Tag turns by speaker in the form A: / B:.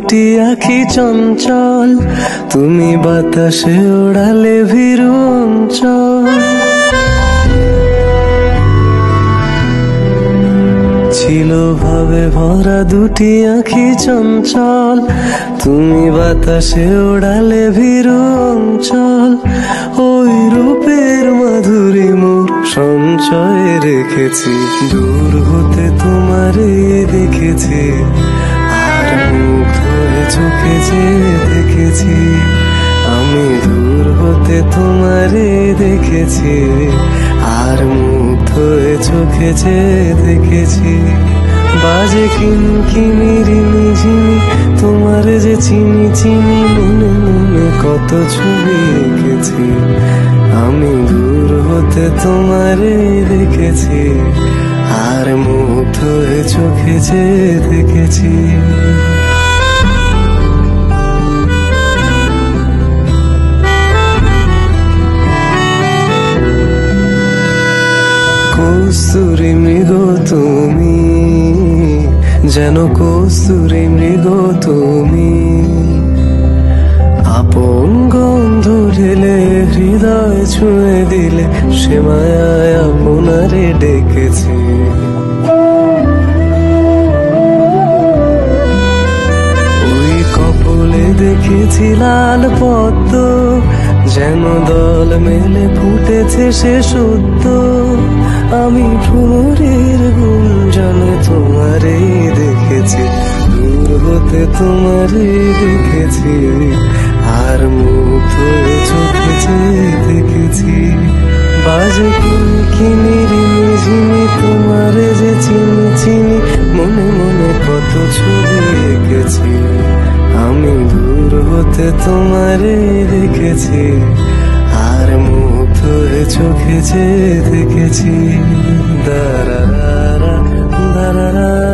A: দুটি আঁখি চঞ্চল, তুমি বাতাসে ওড়ালে ভীরু অঞ্চল। ছিল ভাবে ভরা দুটি আঁখি চঞ্চল, তুমি বাতাসে ওড়ালে ভীরু অঞ্চল। ওই রূপের মাধুরী মোর সঞ্চয়ে রেখেছি, দূর হতে তোমারে দেখেছি, আর মুগ্ধ হয়ে চোখে যে দেখেছি। আমি দূর হতে তোমারে দেখেছি, আর মুগ্ধ হয়ে চোখে যে দেখেছি। বাজে কিনকিনি ঝিনি, তোমারে যে চিনি চিনি, মনে মনে কত ছবি এঁকেছি। আমি দূর হতে তোমারে দেখেছি, আর মুগ্ধ হয়ে চোখে যে দেখেছি। কস্তুরী মৃগ তুমি, যেন কস্তুরী মৃগ তুমি, আপন গন্ধ ঢেলে হৃদয় ছুঁয়ে দিলে, সে মায়ায় আপনারে ডেকেছি। ওই কপলে দেখেছি লাল পদ্ম, যেন দল মেলে ফুটেছে সে সদ্য। আমি ভ্রমরের গুঞ্জনে তোমারে দেখেছি, দূর হতে তোমারে দেখেছি, আর মুগ্ধ হয়ে চোখে যে দেখেছি। বাজে কিনকিনি ঝিনি, তোমারে যে চিনি চিনি, মনে মনে কত ছবি এঁকেছি। আমি দূর হতে তোমারে দেখেছি, আর মুগ্ধ হয়ে চোখে যে দেখেছি। দারা দারা দারা।